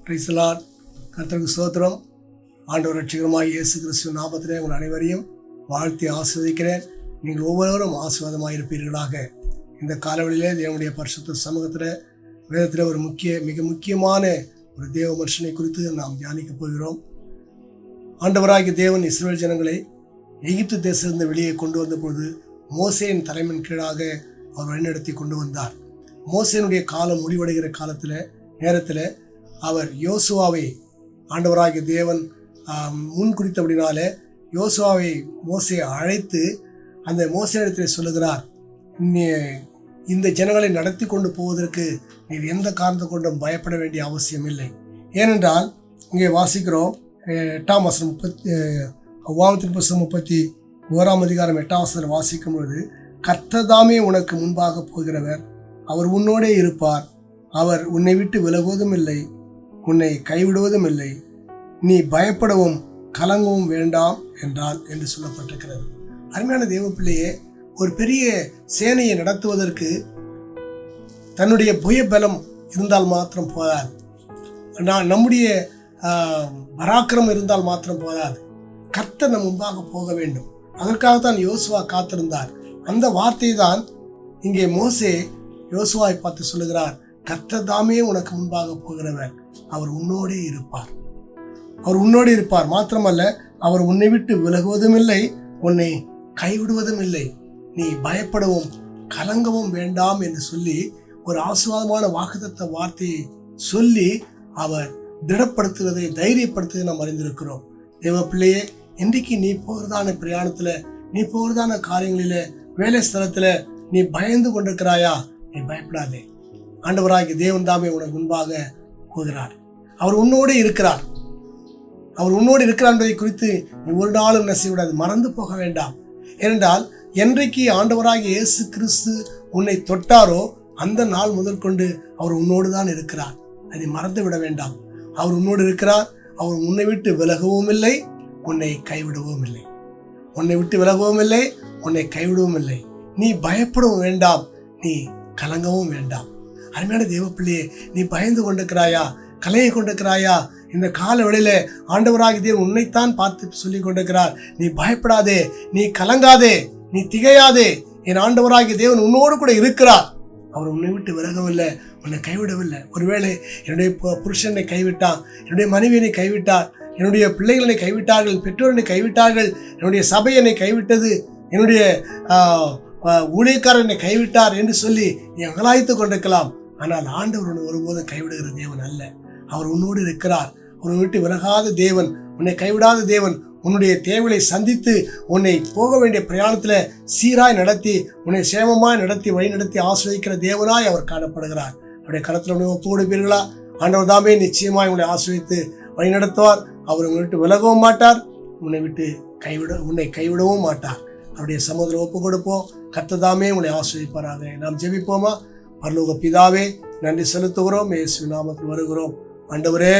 Praise the Lord. கர்த்தருக்கு ஸ்தோத்திரம். ஆண்டவர் ரட்சகருமாய் இயேசு கிறிஸ்துவின் நாமத்திலே உங்கள் அனைவரையும் வாழ்த்தி ஆசீர்வதிக்கிறேன். நீங்கள் ஒவ்வொருவரும் ஆசீர்வாதமாக இருப்பீர்களாக. இந்த காலவெளியிலே தேவனுடைய பரிசுத்த சமூகத்தில் வேதத்தில் ஒரு மிக முக்கியமான ஒரு தேவ மனுஷனை குறித்து நாம் தியானிக்கப் போகிறோம். ஆண்டவராகிய தேவன் இஸ்ரவேல் ஜனங்களை எகிப்து தேசத்திலிருந்து வெளியே கொண்டு வந்த பொழுது மோசேயின் தலைமையின் கீழாக அவர் வழிநடத்தி கொண்டு வந்தார். மோசேனுடைய காலம் முடிவடைகிற நேரத்தில் அவர் யோசுவாவை ஆண்டவராகிய தேவன் முன் குறித்தபடினாலே யோசுவாவை மோசே அழைத்து அந்த மோசேயிடத்தில் சொல்லுகிறார், இந்த ஜனங்களை நடத்தி கொண்டு போவதற்கு நீர் எந்த காரணத்தை கொண்டும் பயப்பட வேண்டிய அவசியம் இல்லை. ஏனென்றால் இங்கே வாசிக்கிறோம் 8ஆம் வசனம் 31 அதிகாரம் 8ஆம் வசனம் வாசிக்கும் பொழுது, கர்த்தர்தாமே உனக்கு முன்பாக போகிறவர், அவர் உன்னோடே இருப்பார், அவர் உன்னை விட்டு விலகுவதும் இல்லை, உன்னை கைவிடுவதும் இல்லை, நீ பயப்படவும் கலங்கவும் வேண்டாம் என்றால் என்று சொல்லப்பட்டிருக்கிறது. அருமையான தேவ பிள்ளையே, ஒரு பெரிய சேனையை நடத்துவதற்கு தன்னுடைய புயபலம் இருந்தால் மாத்திரம் போதாது, நம்முடைய பராக்கிரமம் இருந்தால் மாத்திரம் போதாது. கர்த்தர் நம் முன்பாக போக வேண்டும். அதற்காகத்தான் யோசுவா காத்திருந்தார். அந்த வார்த்தை தான் இங்கே மோசே யோசுவாவை பார்த்து சொல்லுகிறார், கர்த்தர் தாமே உனக்கு முன்பாக போகிறவர், அவர் உன்னோடே இருப்பார். அவர் உன்னோடு இருப்பார் மாத்திரமல்ல, அவர் உன்னை விட்டு விலகுவதும் இல்லை, உன்னை கைவிடுவதும் இல்லை, நீ பயப்படவும் கலங்கவும் வேண்டாம் என்று சொல்லி ஒரு ஆசீர்வாதமான வாக்குத்தத்த வார்த்தையை சொல்லி அவர் திடப்படுத்துவதை தைரியப்படுத்துவதை நாம் அறிந்திருக்கிறோம். தேவ பிள்ளையே, இன்றைக்கு நீ போகிறதான பிரயாணத்தில், நீ போகிறதான காரியங்களில, வேலை ஸ்தலத்தில் நீ பயந்து கொண்டிருக்கிறாயா? நீ பயப்படாதே. ஆண்டவராகிய தேவன் தாமே உனக்கு முன்பாக போகிறார். அவர் உன்னோடு இருக்கிறார். அவர் உன்னோடு இருக்கிறார் என்பதை குறித்து நீ ஒரு நாளும் நெசவிடாது, மறந்து போக வேண்டாம். ஏனென்றால் என்றைக்கு ஆண்டவராகிய இயேசு கிறிஸ்து உன்னை தொட்டாரோ அந்த நாள் முதல் கொண்டு அவர் உன்னோடு தான் இருக்கிறார். அதை மறந்து விட வேண்டாம். அவர் உன்னோடு இருக்கிறார். அவர் உன்னை விட்டு விலகவும் இல்லை, உன்னை கைவிடவும் இல்லை. உன்னை விட்டு விலகவும் இல்லை, உன்னை கைவிடவும் இல்லை. நீ பயப்படவும் வேண்டாம், நீ கலங்கவும் வேண்டாம். அருமையான தேவ பிள்ளையே, நீ பயந்து கொண்டிருக்கிறாயா? கலையை கொண்டிருக்கிறாயா? இந்த கால வேளையில ஆண்டவராகிய தேவன் உன்னைத்தான் பார்த்து சொல்லி கொண்டிருக்கிறார், நீ பயப்படாதே, நீ கலங்காதே, நீ திகையாதே. என் ஆண்டவராகிய தேவன் உன்னோடு கூட இருக்கிறார். அவர் உன்னை விட்டு விலகவில்லை, உன்னை கைவிடவில்லை. ஒருவேளை என்னுடைய புருஷனை கைவிட்டான், என்னுடைய மனைவியனை கைவிட்டார், என்னுடைய பிள்ளைகளை கைவிட்டார்கள், பெற்றோரை கைவிட்டார்கள், என்னுடைய சபை என்னை கைவிட்டது, என்னுடைய ஊழியக்காரனை கைவிட்டார் என்று சொல்லி நீ அங்கலாய்த்து கொண்டிருக்கலாம். ஆனால் ஆண்டவர் உன்னை ஒருபோதும் கைவிடுகிற தேவன் அல்ல. அவர் உன்னோடு இருக்கிறார். உன்னை விட்டு விலகாத தேவன், உன்னை கைவிடாத தேவன், உன்னுடைய தேவையை சந்தித்து உன்னை போக வேண்டிய பிரயாணத்தில் சீராய் நடத்தி, உன்னை சேமமாய் நடத்தி வழி நடத்தி ஆசிர்வதிக்கிற தேவனாய் அவர் காணப்படுகிறார். அவருடைய கருத்தில் உன்னை ஒப்பு கொடுப்பீர்களா? ஆண்டவர் தாமே நிச்சயமாய் உன்னை ஆசிர்வதித்து வழி நடத்துவார். அவர் உன்னை விட்டு விலகவும் மாட்டார், உன்னை கைவிடவும் மாட்டார். அவருடைய சமூகத்தில் ஒப்பு கொடுப்போம். கர்த்தர் தாமே உன்னை ஆசிர்வதிப்பாராக. நாம் ஜெபிப்போமா? பரலோக பிதாவே, நன்றி செலுத்துகிறோம். இயேசு நாமத்தில் வருகிறோம். ஆண்டவரே,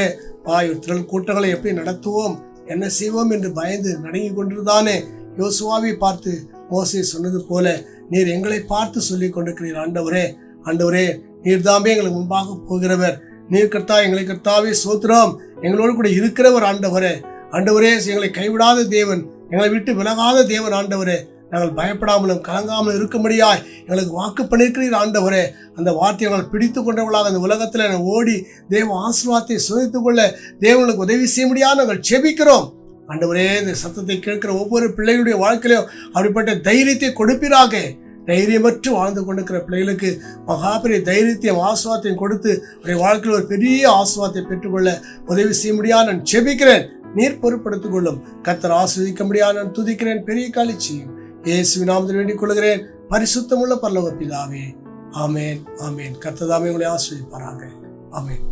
திரள் கூட்டங்களை எப்படி நடத்துவோம், என்ன செய்வோம் என்று பயந்து நடுங்கி கொண்டிருந்தானே யோசுவாவை பார்த்து மோசே சொன்னது போல நீர் எங்களை பார்த்து சொல்லி கொண்டிருக்கிறீர். ஆண்டவரே, நீர் தாமே எங்களுக்கு முன்பாக போகிறவர். நீர் கர்த்தா, எங்களை கர்த்தாவே சோத்திரம், எங்களோடு கூட இருக்கிறவர். ஆண்டவரே, எங்களை கைவிடாத தேவன், எங்களை விட்டு விலகாத தேவன். ஆண்டவரே, நாங்கள் பயப்படாமலும் கலங்காமலும் இருக்கும்படியாய் எங்களுக்கு வாக்கு பண்ணியிருக்கிறீர். ஆண்டவரே, அந்த வார்த்தையை நாங்கள் பிடித்து கொண்டவர்களாக அந்த உலகத்தில் ஓடி தேவ ஆசீர்வாதத்தை சுவைத்துக் கொள்ள தேவனுக்கு உதவி செய்ய முடியாது நாங்கள் செபிக்கிறோம். ஆண்டவரே, இந்த சத்தத்தை கேட்கிற ஒவ்வொரு பிள்ளைகளுடைய வாழ்க்கையிலும் அப்படிப்பட்ட தைரியத்தை கொடுப்பீராக. தைரியமற்று வாழ்ந்து கொண்டிருக்கிற பிள்ளைகளுக்கு மகாபெரிய தைரியத்தையும் ஆசீர்வாதத்தையும் கொடுத்து அவருடைய வாழ்க்கையில் ஒரு பெரிய ஆசீர்வாதத்தை பெற்றுக்கொள்ள உதவி செய்ய முடியாது நான் செபிக்கிறேன். நீர் பொறுப்படுத்திக் கொள்ளும். கர்த்தர் ஆசீர்வதிக்க முடியாது நான் துதிக்கிறேன். பெரிய காலிச்சியும் இயேசுவின் நாமத்தில் வேண்டிக் கொள்கிறேன். பரிசுத்தமுள்ள பரலோக பிதாவே, ஆமேன், ஆமேன். கர்த்தர் தாமே உங்களை ஆசீர்வதிப்பாராக. ஆமேன்.